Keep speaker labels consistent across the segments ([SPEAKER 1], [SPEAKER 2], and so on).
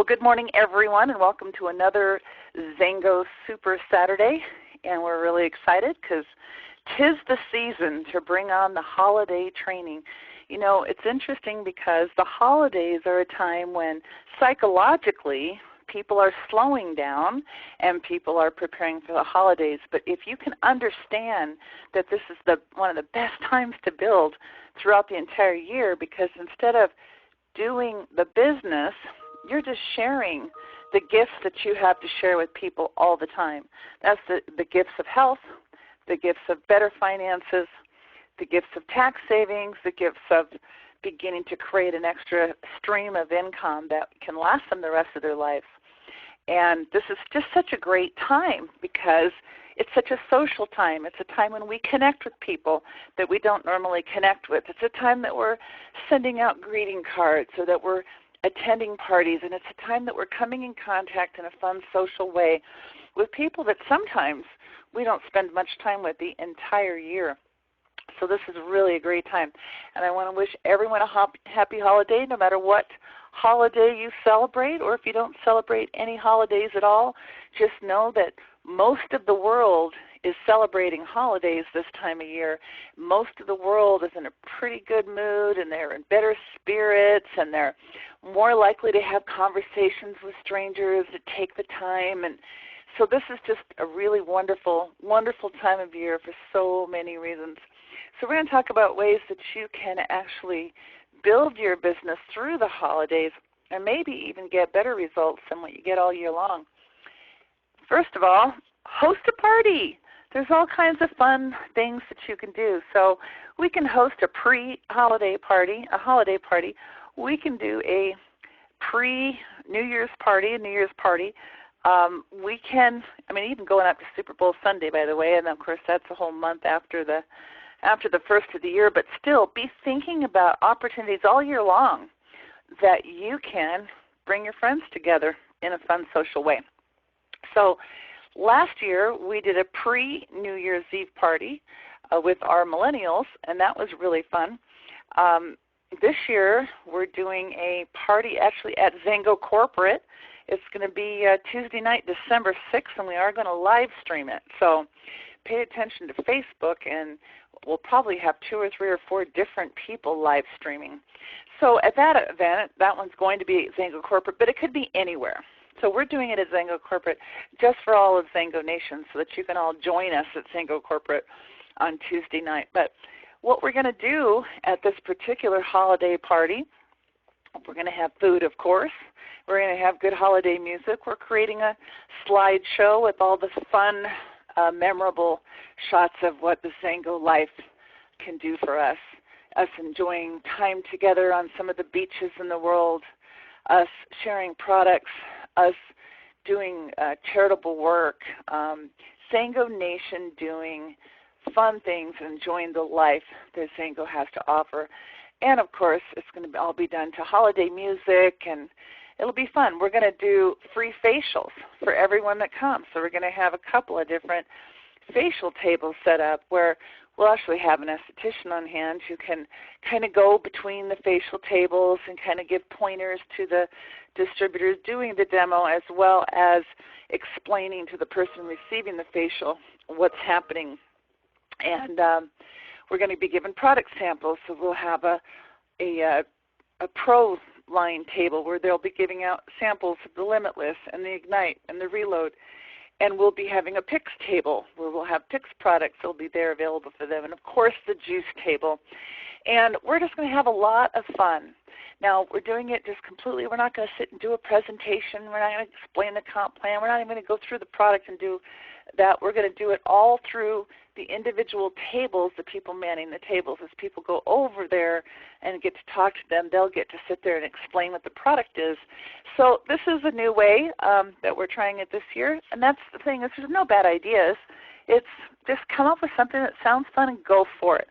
[SPEAKER 1] Well, good morning, everyone, and welcome to another Xango Super Saturday. And we're really excited because 'tis the season to bring on the holiday training. You know, it's interesting because the holidays are a time when psychologically people are slowing down and people are preparing for the holidays. But if you can understand that this is one of the best times to build throughout the entire year, because instead of doing the business, you're just sharing the gifts that you have to share with people all the time. That's the gifts of health, the gifts of better finances, the gifts of tax savings, the gifts of beginning to create an extra stream of income that can last them the rest of their lives. And this is just such a great time because it's such a social time. It's a time when we connect with people that we don't normally connect with. It's a time that we're sending out greeting cards or that we're attending parties, and it's a time that we're coming in contact in a fun social way with people that sometimes we don't spend much time with the entire year. So this is really a great time. And I want to wish everyone a happy holiday, no matter what holiday you celebrate, or if you don't celebrate any holidays at all, just know that most of the world is celebrating holidays this time of year. Most of the world is in a pretty good mood, and they're in better spirits, and they're more likely to have conversations with strangers that take the time. And so this is just a really wonderful, wonderful time of year for so many reasons. So we're going to talk about ways that you can actually build your business through the holidays and maybe even get better results than what you get all year long. First of all, host a party. There's all kinds of fun things that you can do. So we can host a pre-holiday party, a holiday party. We can do a pre-New Year's party, a New Year's party. We can, even going up to Super Bowl Sunday, by the way, and of course that's a whole month after the first of the year, but still be thinking about opportunities all year long that you can bring your friends together in a fun social way. So last year we did a pre-New Year's Eve party with our millennials, and that was really fun. This year we're doing a party actually at Xango Corporate. It's going to be Tuesday night, December 6th, and we are going to live stream it. So pay attention to Facebook, and we'll probably have 2 or 3 or 4 different people live streaming. So at that event, that one's going to be at Xango Corporate, but it could be anywhere. So we're doing it at Xango Corporate just for all of Xango Nation so that you can all join us at Xango Corporate on Tuesday night. But what we're going to do at this particular holiday party, we're going to have food, of course. We're going to have good holiday music. We're creating a slideshow with all the fun, memorable shots of what the Xango life can do for us enjoying time together on some of the beaches in the world, us sharing products, us doing charitable work, Xango Nation doing fun things and enjoying the life that Xango has to offer. And, of course, it's going to all be done to holiday music, and it'll be fun. We're going to do free facials for everyone that comes. So we're going to have a couple of different facial tables set up where we'll actually have an esthetician on hand who can kind of go between the facial tables and kind of give pointers to the distributors doing the demo, as well as explaining to the person receiving the facial what's happening. And we're going to be given product samples, so we'll have a pro line table where they'll be giving out samples of the Limitless and the Ignite and the Reload. And we'll be having a Pix table where we'll have Pix products that will be there available for them. And, of course, the juice table. And we're just going to have a lot of fun. Now, we're doing it just completely. We're not going to sit and do a presentation. We're not going to explain the comp plan. We're not even going to go through the product and do that. We're going to do it all through the individual tables, the people manning the tables. As people go over there and get to talk to them, they'll get to sit there and explain what the product is. So this is a new way that we're trying it this year. And that's the thing, is there's no bad ideas. It's just come up with something that sounds fun and go for it.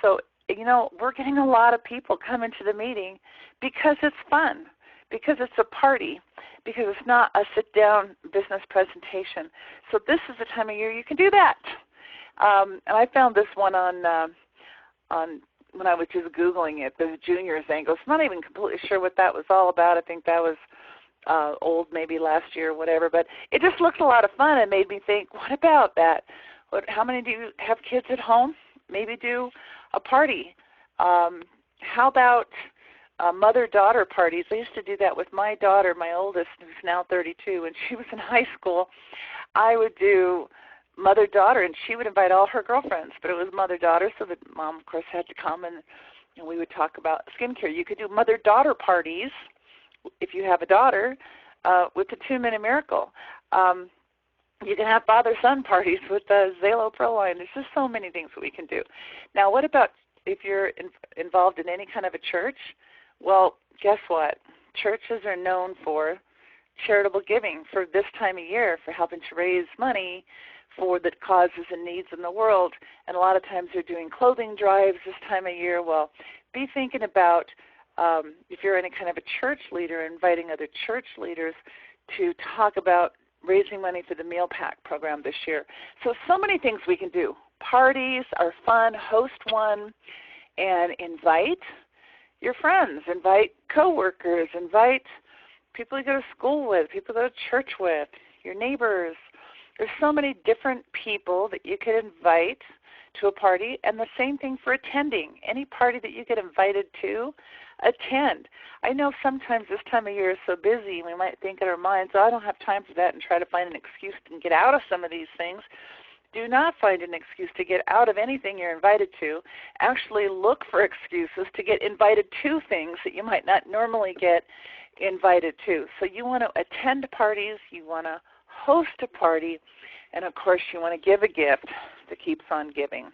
[SPEAKER 1] So, you know, we're getting a lot of people coming to the meeting because it's fun, because it's a party, because it's not a sit-down business presentation. So this is the time of year you can do that. And I found this one on when I was just Googling it, the Junior Xango. So I'm not even completely sure what that was all about. I think that was old, maybe last year or whatever. But it just looked a lot of fun and made me think, what about that? How many do you have kids at home? Maybe do a party. How about mother-daughter parties? I used to do that with my daughter, my oldest, who's now 32. When she was in high school, I would do mother-daughter, and she would invite all her girlfriends, but it was mother-daughter, so the mom, of course, had to come, and we would talk about skincare. You could do mother-daughter parties if you have a daughter with the 2-Minute Miracle. You can have father-son parties with the Xango Proline. There's just so many things that we can do. Now, what about if you're involved in any kind of a church? Well, guess what? Churches are known for charitable giving for this time of year, for helping to raise money for the causes and needs in the world. And a lot of times they're doing clothing drives this time of year. Well, be thinking about if you're any kind of a church leader, inviting other church leaders to talk about raising money for the Meal Pack program this year. So many things we can do. Parties are fun. Host one and invite your friends, invite coworkers, invite people you go to school with, people you go to church with, your neighbors. There's so many different people that you could invite to a party, and the same thing for attending. Any party that you get invited to, attend. I know sometimes this time of year is so busy, we might think in our minds, oh, I don't have time for that, and try to find an excuse to get out of some of these things. Do not find an excuse to get out of anything you're invited to. Actually look for excuses to get invited to things that you might not normally get invited to. So you want to attend parties, you want to host a party, and of course you want to give a gift that keeps on giving.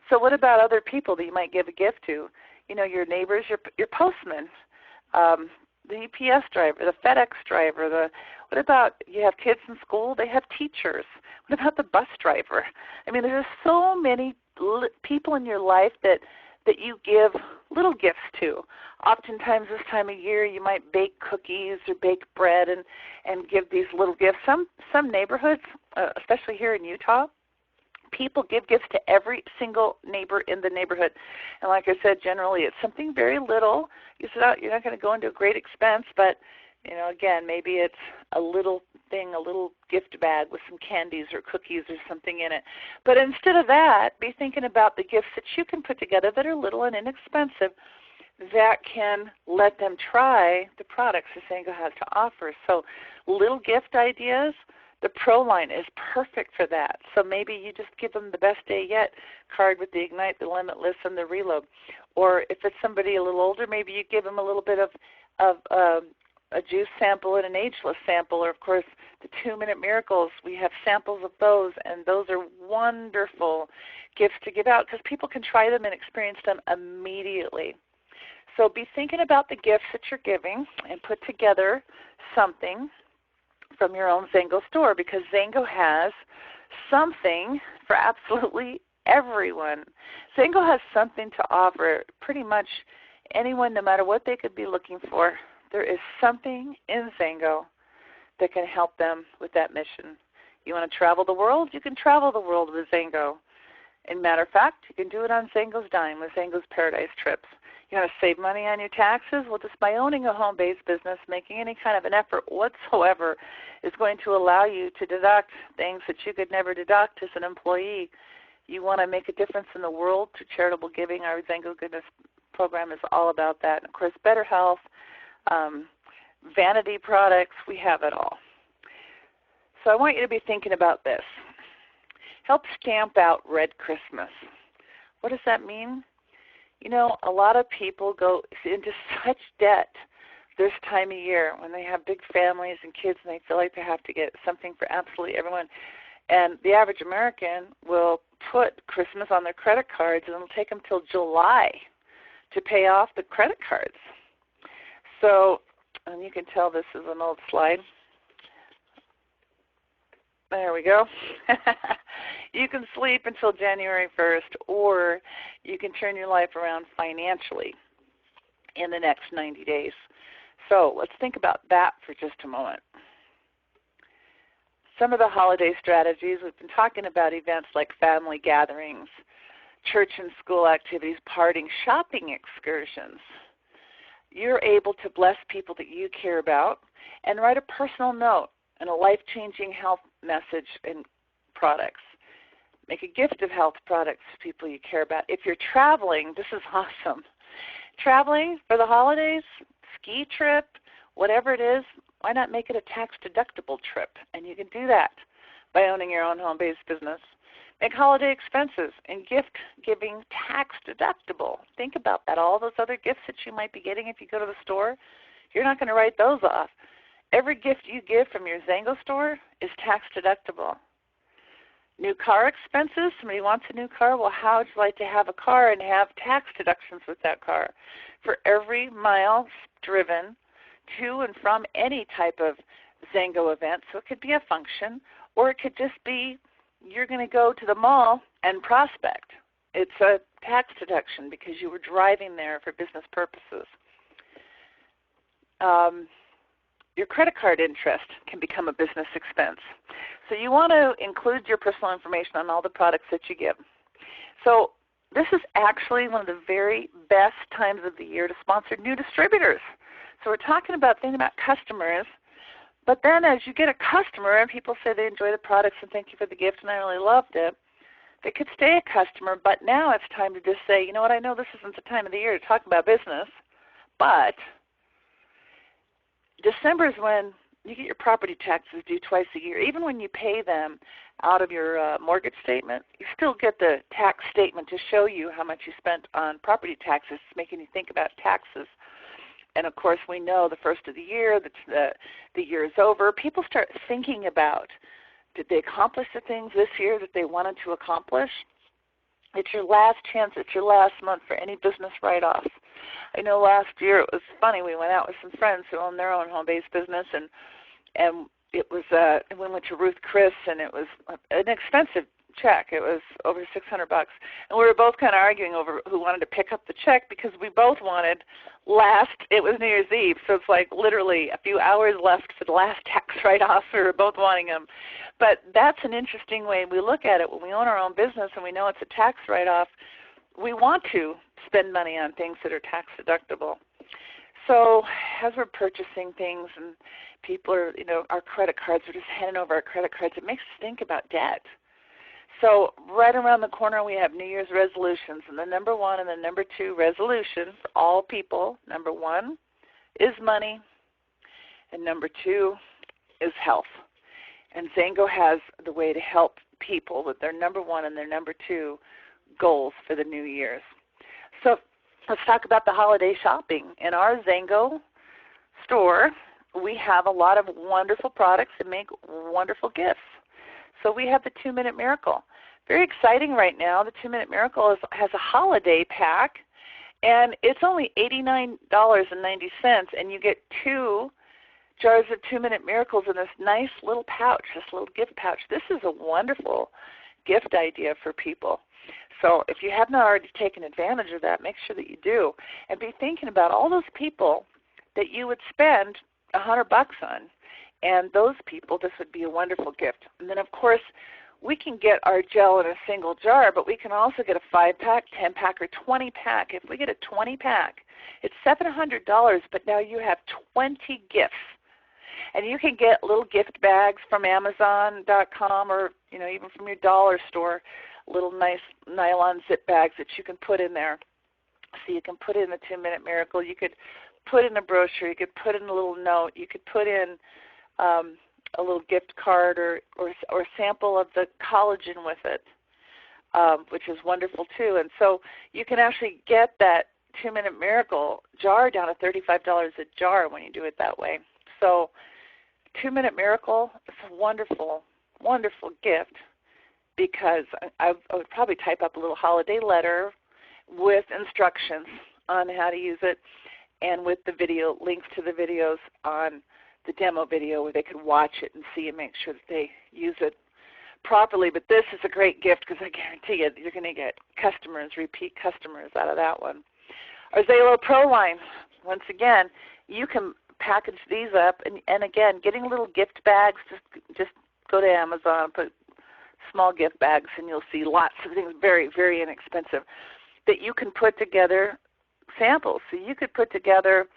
[SPEAKER 1] So what about other people that you might give a gift to? You know, your neighbors, your postman, the UPS driver, the FedEx driver. What about you have kids in school? They have teachers. What about the bus driver? I mean, there's so many people in your life that you give little gifts to. Oftentimes this time of year you might bake cookies or bake bread and give these little gifts. Some neighborhoods, especially here in Utah, people give gifts to every single neighbor in the neighborhood. And like I said, generally it's something very little. You're not going to go into a great expense, but you know, again, maybe it's a little thing, a little gift bag with some candies or cookies or something in it. But instead of that, be thinking about the gifts that you can put together that are little and inexpensive that can let them try the products that Xango has to offer. So little gift ideas, the Pro line is perfect for that. So maybe you just give them the best day yet card with the Ignite, the Limitless, and the Reload. Or if it's somebody a little older, maybe you give them a little bit of a juice sample and an ageless sample, or of course the 2-Minute Miracles. We have samples of those, and those are wonderful gifts to give out because people can try them and experience them immediately. So be thinking about the gifts that you're giving and put together something from your own Xango store, because Xango has something for absolutely everyone. Xango has something to offer pretty much anyone, no matter what they could be looking for. There is something in Xango that can help them with that mission. You want to travel the world? You can travel the world with Xango. In matter of fact, you can do it on Xango's dime with Xango's Paradise Trips. You want to save money on your taxes? Well, just by owning a home-based business, making any kind of an effort whatsoever is going to allow you to deduct things that you could never deduct as an employee. You want to make a difference in the world through charitable giving. Our Xango Goodness program is all about that. And of course, better health, vanity products, we have it all. So I want you to be thinking about this. Help stamp out Red Christmas. What does that mean? You know, a lot of people go into such debt this time of year when they have big families and kids and they feel like they have to get something for absolutely everyone. And the average American will put Christmas on their credit cards, and it'll take them till July to pay off the credit cards. So, and you can tell this is an old slide. There we go. You can sleep until January 1st, or you can turn your life around financially in the next 90 days. So let's think about that for just a moment. Some of the holiday strategies, we've been talking about events like family gatherings, church and school activities, partying, shopping excursions. you're able to bless people that you care about and write a personal note and a life-changing health message and products. Make a gift of health products to people you care about. If you're traveling, this is awesome. Traveling for the holidays, ski trip, whatever it is, why not make it a tax-deductible trip? And you can do that by owning your own home-based business. Make holiday expenses and gift giving tax-deductible. Think about that. All those other gifts that you might be getting if you go to the store, you're not going to write those off. Every gift you give from your Xango store is tax-deductible. New car expenses. Somebody wants a new car. Well, how would you like to have a car and have tax deductions with that car? For every mile driven to and from any type of Xango event, so it could be a function, or it could just be you're going to go to the mall and prospect. It's a tax deduction because you were driving there for business purposes. Your credit card interest can become a business expense. So you want to include your personal information on all the products that you give. So this is actually one of the very best times of the year to sponsor new distributors. So we're talking about thinking about customers, but then as you get a customer and people say they enjoy the products and thank you for the gift and I really loved it, they could stay a customer, but now it's time to just say, you know what, I know this isn't the time of the year to talk about business, but December is when you get your property taxes due twice a year. Even when you pay them out of your mortgage statement, you still get the tax statement to show you how much you spent on property taxes, making you think about taxes. And, of course, we know the first of the year, the year is over. People start thinking about, did they accomplish the things this year that they wanted to accomplish? It's your last chance. It's your last month for any business write-off. I know last year it was funny. We went out with some friends who own their own home-based business, and it was we went to Ruth Chris, and it was an expensive check. It was over $600, and we were both kind of arguing over who wanted to pick up the check because we both wanted it was New Year's Eve, so it's like literally a few hours left for the last tax write-off. We were both wanting them. But that's an interesting way we look at it. When we own our own business and we know it's a tax write-off, we want to spend money on things that are tax deductible. So as we're purchasing things and people are, our credit cards, we're just handing over our credit cards, it makes us think about debt. So right around the corner we have New Year's resolutions, and the number one and the number two resolution for all people, number one is money, and number two is health. And Xango has the way to help people with their number one and their number two goals for the New Year's. So let's talk about the holiday shopping. In our Xango store, we have a lot of wonderful products that make wonderful gifts. So we have the 2-Minute Miracle. Very exciting right now. The 2-Minute Miracle has a holiday pack, and it's only $89.90, and you get 2 jars of 2-Minute Miracles in this nice little pouch, this little gift pouch. This is a wonderful gift idea for people. So if you have not already taken advantage of that, make sure that you do. And be thinking about all those people that you would spend $100 on. And those people, this would be a wonderful gift. And then, of course, we can get our gel in a single jar, but we can also get a 5-pack, 10-pack, or 20-pack. If we get a 20-pack, it's $700, but now you have 20 gifts. And you can get little gift bags from Amazon.com or, even from your dollar store, little nice nylon zip bags that you can put in there. So you can put in the 2-Minute Miracle. You could put in a brochure. You could put in a little note. You could put in a little gift card or sample of the collagen with it, which is wonderful too. And so you can actually get that 2-Minute Miracle jar down to $35 a jar when you do it that way. So 2-Minute Miracle is a wonderful, wonderful gift because I would probably type up a little holiday letter with instructions on how to use it and with the video, links to the videos on the demo video where they could watch it and see and make sure that they use it properly. But this is a great gift because I guarantee you you're going to get customers, repeat customers out of that one. Our Xalo Pro line, once again, you can package these up. And again, getting little gift bags, just go to Amazon, put small gift bags, and you'll see lots of things, very, very inexpensive, that you can put together samples. So you could put together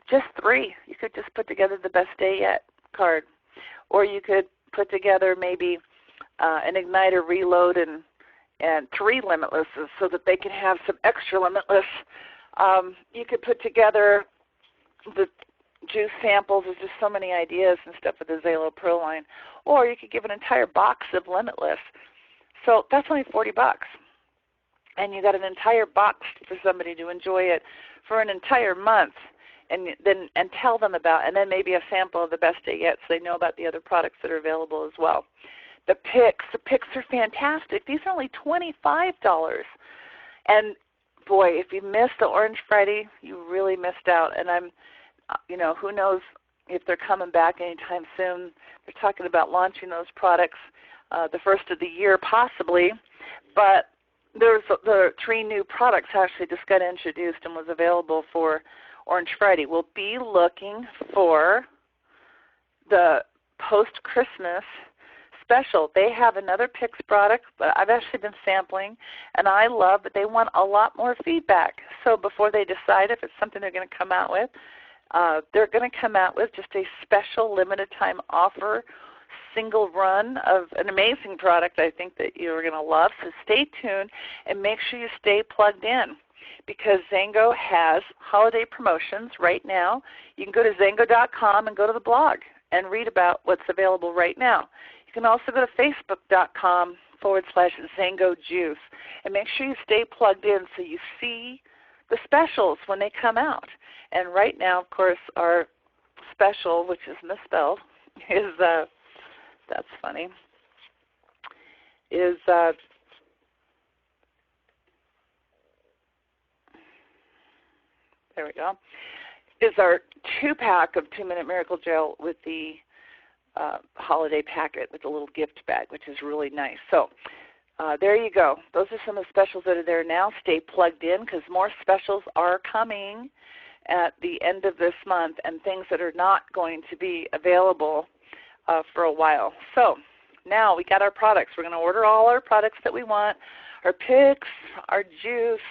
[SPEAKER 1] just 3. You could just put together the best day yet card. Or you could put together maybe an Igniter Reload and 3 Limitlesses so that they can have some extra Limitless. You could put together the juice samples. There's just so many ideas and stuff with the Xalo Pro line. Or you could give an entire box of Limitless. So that's only $40. And you got an entire box for somebody to enjoy it for an entire month. And tell them about, and then maybe a sample of the best day yet so they know about the other products that are available as well. The picks are fantastic. These are only $25. And boy, if you missed the Orange Friday, you really missed out. And who knows if they're coming back anytime soon. They're talking about launching those products the first of the year possibly. But there's the 3 new products actually just got introduced and was available for Orange Friday. We'll be looking for the post-Christmas special. They have another Pix product, but I've actually been sampling, and I love that they want a lot more feedback. So before they decide if it's something they're going to come out with, they're going to come out with just a special limited time offer, single run of an amazing product I think that you're going to love. So stay tuned and make sure you stay plugged in, because Xango has holiday promotions right now. You can go to Xango.com and go to the blog and read about what's available right now. You can also go to Facebook.com/Xango Juice and make sure you stay plugged in so you see the specials when they come out. And right now, of course, our special, which is misspelled, is, that's funny, is there we go, is our 2-pack of 2-Minute Miracle Gel with the holiday packet with a little gift bag, which is really nice. So there you go. Those are some of the specials that are there now. Stay plugged in because more specials are coming at the end of this month and things that are not going to be available for a while. So now we got our products. We're going to order all our products that we want, our picks, our juice.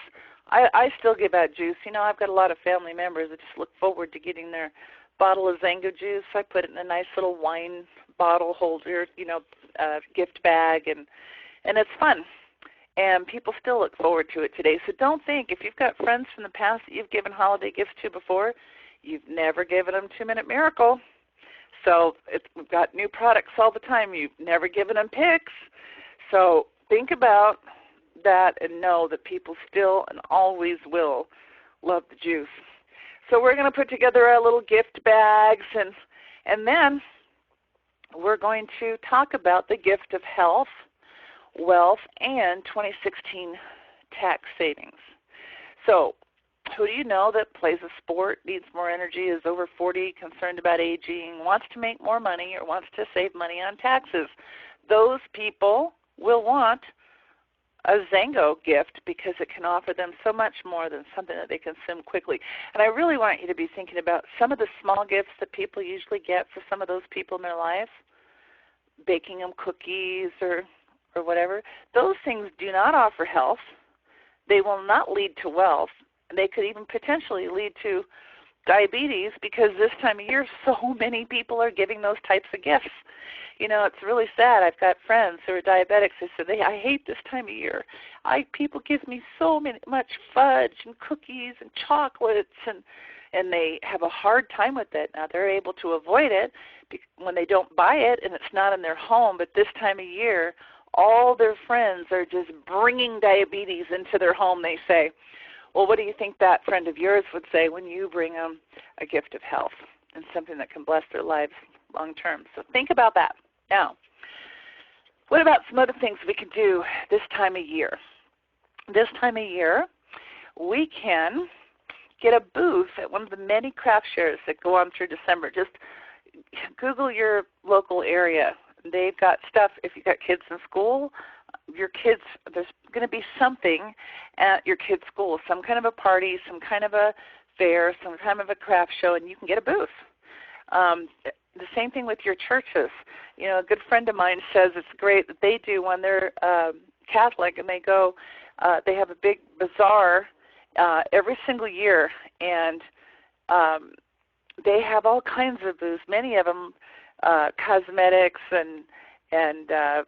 [SPEAKER 1] I still give out juice. I've got a lot of family members that just look forward to getting their bottle of Xango juice. I put it in a nice little wine bottle holder, gift bag, and it's fun. And people still look forward to it today. So don't think, if you've got friends from the past that you've given holiday gifts to before, you've never given them 2-Minute Miracle. So we've got new products all the time. You've never given them picks. So think about that and know that people still and always will love the juice. So we're going to put together our little gift bags, and then we're going to talk about the gift of health, wealth, and 2016 tax savings. So who do you know that plays a sport, needs more energy, is over 40, concerned about aging, wants to make more money, or wants to save money on taxes? Those people will want a Xango gift because it can offer them so much more than something that they consume quickly. And I really want you to be thinking about some of the small gifts that people usually get for some of those people in their life, baking them cookies or whatever. Those things do not offer health. They will not lead to wealth. They could even potentially lead to diabetes because this time of year so many people are giving those types of gifts. It's really sad. I've got friends who are diabetics. They said, I hate this time of year. People give me so much fudge and cookies and chocolates, and they have a hard time with it. Now, they're able to avoid it when they don't buy it and it's not in their home, but this time of year, all their friends are just bringing diabetes into their home, they say. Well, what do you think that friend of yours would say when you bring them a gift of health and something that can bless their lives long term? So think about that. Now, what about some other things we can do this time of year? This time of year, we can get a booth at one of the many craft shairs that go on through December. Just Google your local area. They've got stuff, if you've got kids in school, there's going to be something at your kids' school, some kind of a party, some kind of a fair, some kind of a craft show, and you can get a booth. The same thing with your churches. A good friend of mine says it's great that they do when they're Catholic and they go, they have a big bazaar every single year, and They have all kinds of booths, many of them cosmetics and I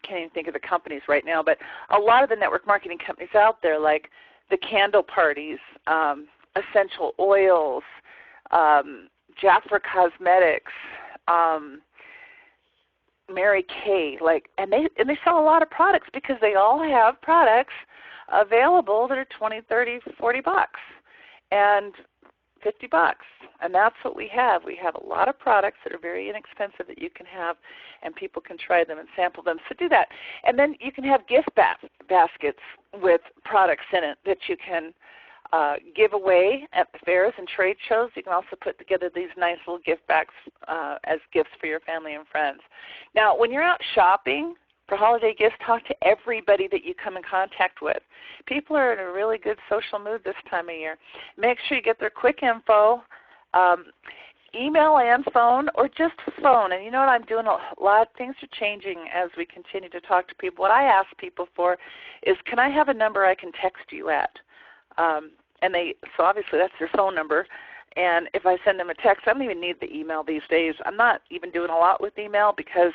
[SPEAKER 1] can't even think of the companies right now, but a lot of the network marketing companies out there, like the candle parties, essential oils, Jafra Cosmetics, Mary Kay, and they sell a lot of products because they all have products available that are $20, $30, $40 and $50, and that's what we have. We have a lot of products that are very inexpensive that you can have, and people can try them and sample them. So do that, and then you can have gift baskets with products in it that you can give away at fairs and trade shows. You can also put together these nice little gift bags as gifts for your family and friends. Now, when you're out shopping for holiday gifts, talk to everybody that you come in contact with. People are in a really good social mood this time of year. Make sure you get their quick info, email and phone, or just phone. And you know what, I'm doing a lot of things are changing as we continue to talk to people. What I ask people for is, can I have a number I can text you at? So obviously that's their phone number. And if I send them a text, I don't even need the email these days. I'm not even doing a lot with email because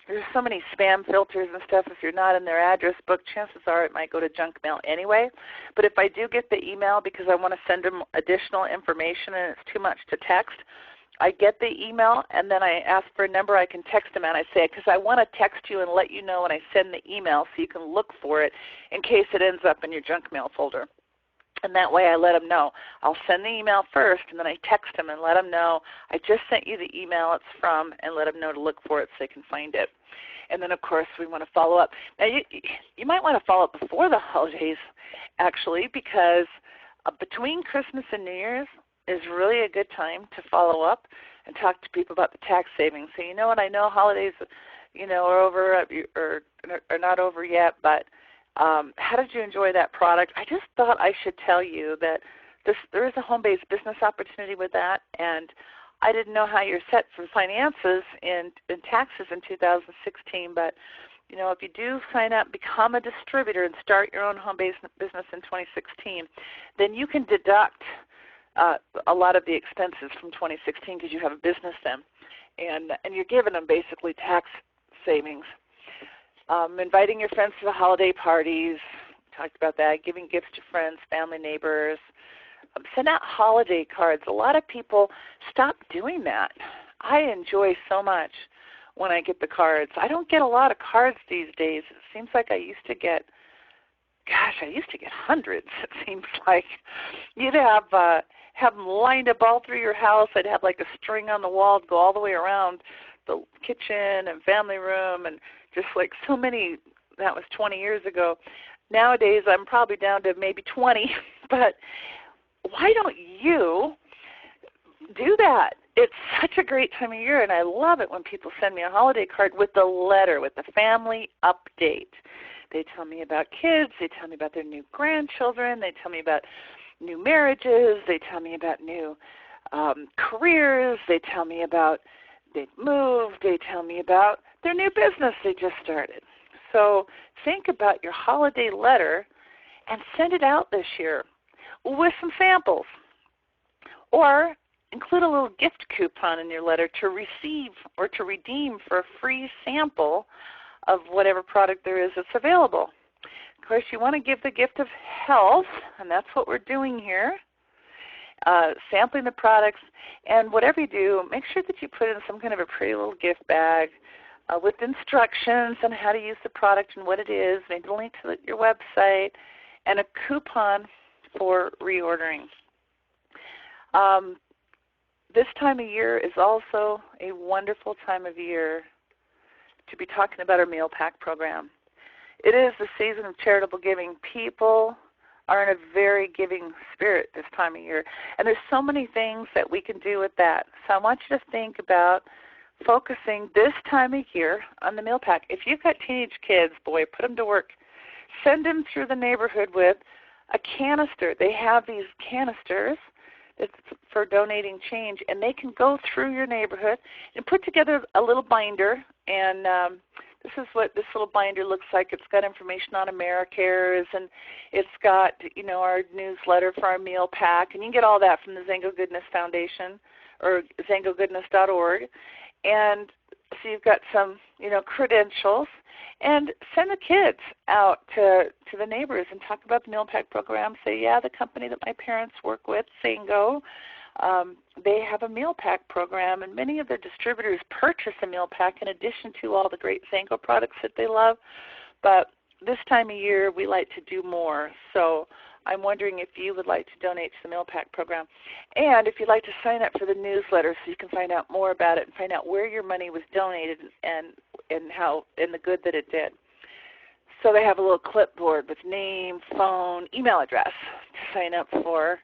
[SPEAKER 1] there's so many spam filters and stuff. If you're not in their address book, chances are it might go to junk mail anyway. But if I do get the email because I want to send them additional information and it's too much to text, I get the email and then I ask for a number I can text them at. I say, because I want to text you and let you know when I send the email so you can look for it in case it ends up in your junk mail folder. And that way I let them know. I'll send the email first, and then I text them and let them know I just sent you the email it's from, and let them know to look for it so they can find it. And then, of course, we want to follow up. Now, you might want to follow up before the holidays, actually, because between Christmas and New Year's is really a good time to follow up and talk to people about the tax savings. So, you know what, I know holidays, are over or are not over yet, but how did you enjoy that product? I just thought I should tell you that there is a home-based business opportunity with that, and I didn't know how you're set for finances and taxes in 2016, but if you do sign up, become a distributor, and start your own home-based business in 2016, then you can deduct a lot of the expenses from 2016 because you have a business then, and you're giving them basically tax savings. Inviting your friends to the holiday parties, talked about that, giving gifts to friends, family, neighbors. Send out holiday cards. A lot of people stop doing that. I enjoy so much when I get the cards. I don't get a lot of cards these days. It seems like I used to get hundreds, it seems like. You'd have them lined up all through your house. I'd have like a string on the wall to go all the way around the kitchen and family room, and just like so many. That was 20 years ago. Nowadays I'm probably down to maybe 20, but why don't you do that? It's such a great time of year, and I love it when people send me a holiday card with the letter, with the family update. They tell me about kids. They tell me about their new grandchildren. They tell me about new marriages. They tell me about new careers. They tell me about they've moved. They tell me about their new business they just started. So think about your holiday letter and send it out this year with some samples. Or include a little gift coupon in your letter to receive or to redeem for a free sample of whatever product there is that's available. Of course, you want to give the gift of health, and that's what we're doing here. Sampling the products, and whatever you do, make sure that you put in some kind of a pretty little gift bag with instructions on how to use the product and what it is, maybe a link to your website, and a coupon for reordering. This time of year is also a wonderful time of year to be talking about our meal pack program. It is the season of charitable giving. People are in a very giving spirit this time of year. And there's so many things that we can do with that. So I want you to think about focusing this time of year on the meal pack. If you've got teenage kids, boy, put them to work. Send them through the neighborhood with a canister. They have these canisters that's for donating change, and they can go through your neighborhood and put together a little binder, and this is what this little binder looks like. It's got information on AmeriCares, and it's got, our newsletter for our meal pack, and you can get all that from the Xango Goodness Foundation or xangogoodness.org. And so you've got some, credentials, and send the kids out to the neighbors and talk about the meal pack program. Say, yeah, the company that my parents work with, Xango, they have a meal pack program, and many of their distributors purchase a meal pack in addition to all the great Xango products that they love. But this time of year, we like to do more. So I'm wondering if you would like to donate to the meal pack program. And if you'd like to sign up for the newsletter so you can find out more about it and find out where your money was donated and how and the good that it did. So they have a little clipboard with name, phone, email address to sign up for.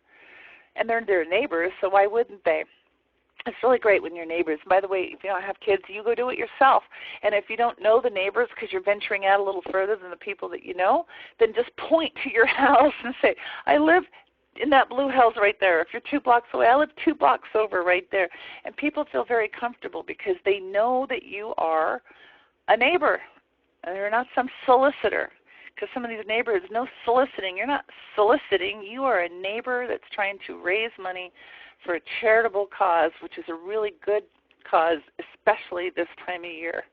[SPEAKER 1] And they're their neighbors, so why wouldn't they? It's really great when you're neighbors. By the way, if you don't have kids, you go do it yourself. And if you don't know the neighbors because you're venturing out a little further than the people that you know, then just point to your house and say, I live in that blue house right there. If you're 2 blocks away, I live 2 blocks over right there. And people feel very comfortable because they know that you are a neighbor and you're not some solicitor. Because some of these neighborhoods, no soliciting. You're not soliciting. You are a neighbor that's trying to raise money for a charitable cause, which is a really good cause, especially this time of year.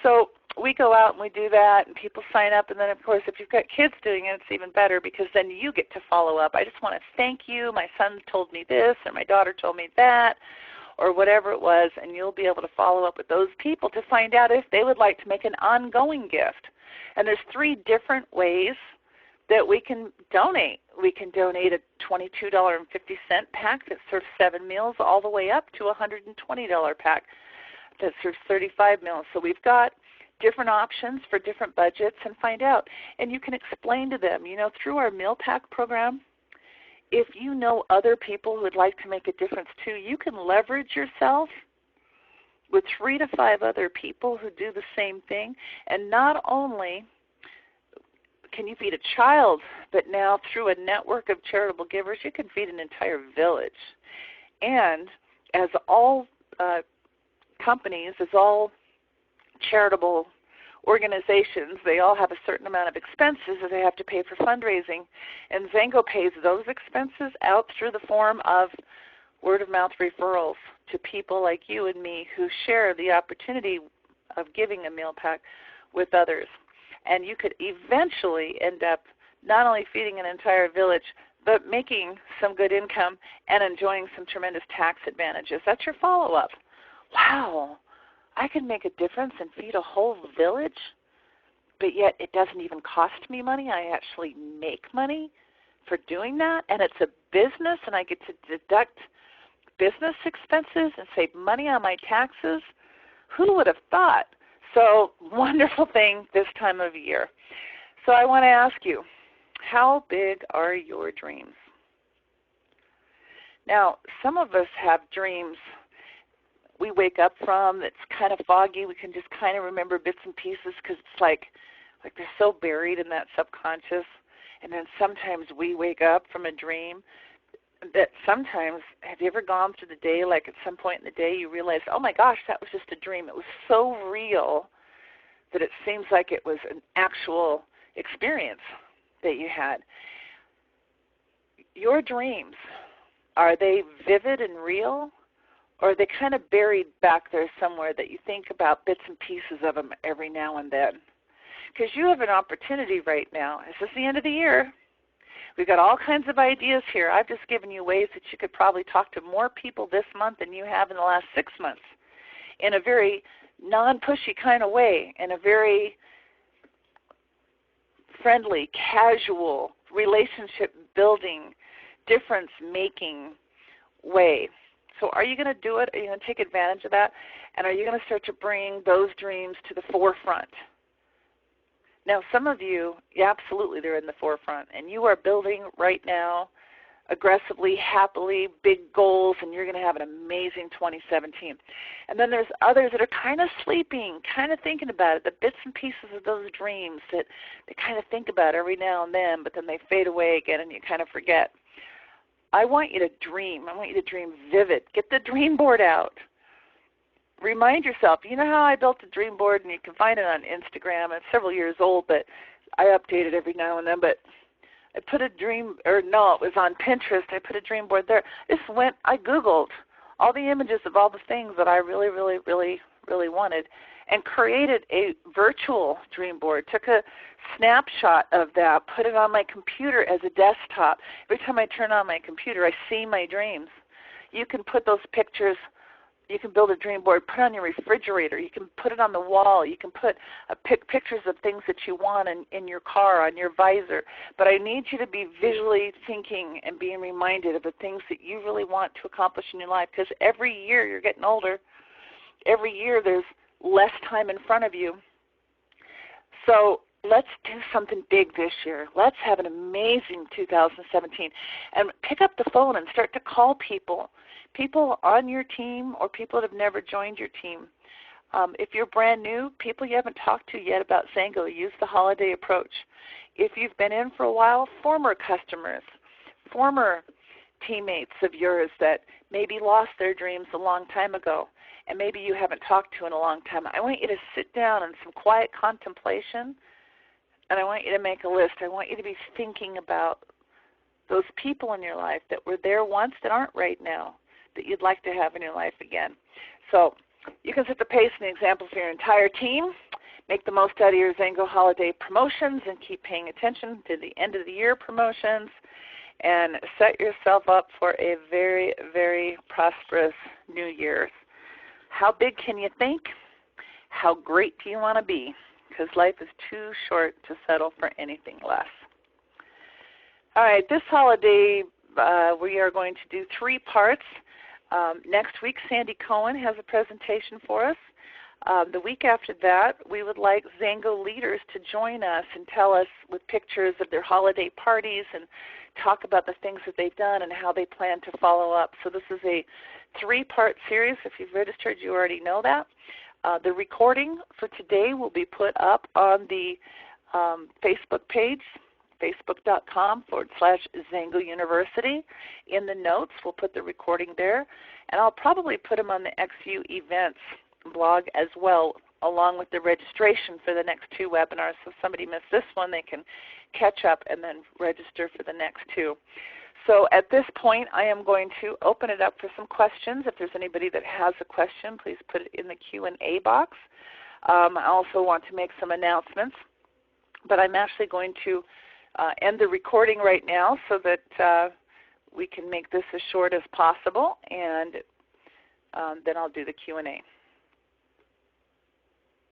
[SPEAKER 1] So we go out and we do that, and people sign up. And then, of course, if you've got kids doing it, it's even better because then you get to follow up. I just want to thank you. My son told me this, or my daughter told me that, or whatever it was, and you'll be able to follow up with those people to find out if they would like to make an ongoing gift. And there's 3 different ways that we can donate. We can donate a $22.50 pack that serves 7 meals all the way up to a $120 pack that serves 35 meals. So we've got different options for different budgets and find out. And you can explain to them, through our meal pack program, if you know other people who would like to make a difference too, you can leverage yourself with 3 to 5 other people who do the same thing. And not only can you feed a child, but now through a network of charitable givers, you can feed an entire village. And as all companies, as all charitable organizations, they all have a certain amount of expenses that they have to pay for fundraising. And Xango pays those expenses out through the form of word-of-mouth referrals to people like you and me who share the opportunity of giving a meal pack with others. And you could eventually end up not only feeding an entire village, but making some good income and enjoying some tremendous tax advantages. That's your follow-up. Wow, I can make a difference and feed a whole village, but yet it doesn't even cost me money. I actually make money for doing that, and it's a business, and I get to deduct business expenses and save money on my taxes. Who would have thought? So wonderful thing this time of year. So I want to ask you, how big are your dreams? Now, some of us have dreams we wake up from that's kind of foggy. We can just kind of remember bits and pieces because it's like they're so buried in that subconscious. And then sometimes we wake up from a dream that sometimes, have you ever gone through the day, like at some point in the day you realize, oh my gosh, that was just a dream. It was so real that it seems like it was an actual experience that you had. Your dreams, are they vivid and real, or are they kind of buried back there somewhere that you think about bits and pieces of them every now and then? Because you have an opportunity right now. This is the end of the year. We've got all kinds of ideas here. I've just given you ways that you could probably talk to more people this month than you have in the last 6 months in a very non-pushy kind of way, in a very friendly, casual, relationship-building, difference-making way. So are you going to do it? Are you going to take advantage of that? And are you going to start to bring those dreams to the forefront? Now, some of you, absolutely, they're in the forefront, and you are building right now aggressively, happily, big goals, and you're going to have an amazing 2017. And then there's others that are kind of sleeping, kind of thinking about it, the bits and pieces of those dreams that they kind of think about every now and then, but then they fade away again and you kind of forget. I want you to dream. I want you to dream vivid. Get the dream board out. remind yourself, you know how I built a dream board, and you can find it on Instagram. It's several years old, but I update it every now and then. But I put a dream, or no, it was on Pinterest. I put a dream board there. I Googled all the images of all the things that I really, really, really, really wanted and created a virtual dream board. Took a snapshot of that, put it on my computer as a desktop. Every time I turn on my computer, I see my dreams. You can put those pictures, you can build a dream board, put it on your refrigerator, you can put it on the wall, you can put pictures of things that you want in your car, on your visor. But I need you to be visually thinking and being reminded of the things that you really want to accomplish in your life, because every year you're getting older. Every year there's less time in front of you. So let's do something big this year. Let's have an amazing 2017. And pick up the phone and start to call people on your team or people that have never joined your team. If you're brand new, people you haven't talked to yet about Xango, use the holiday approach. If you've been in for a while, former customers, former teammates of yours that maybe lost their dreams a long time ago, and maybe you haven't talked to in a long time, I want you to sit down in some quiet contemplation, and I want you to make a list. I want you to be thinking about those people in your life that were there once that aren't right now, that you'd like to have in your life again. So you can set the pace and the example for your entire team. Make the most out of your Xango holiday promotions and keep paying attention to the end of the year promotions, and set yourself up for a very, very prosperous New Year's. How big can you think? How great do you want to be? Because life is too short to settle for anything less. All right, this holiday we are going to do 3 parts. Next week, Sandy Cohen has a presentation for us. The week after that, we would like Xango leaders to join us and tell us with pictures of their holiday parties and talk about the things that they've done and how they plan to follow up. So this is a 3-part series. If you've registered, you already know that. The recording for today will be put up on the Facebook page, facebook.com/Xango University. In the notes, we'll put the recording there. And I'll probably put them on the XU Events blog as well, along with the registration for the next 2 webinars. So if somebody missed this one, they can catch up and then register for the next 2. So at this point, I am going to open it up for some questions. If there's anybody that has a question, please put it in the Q&A box. I also want to make some announcements, but I'm actually going to end the recording right now so that we can make this as short as possible, and then I'll do the Q&A.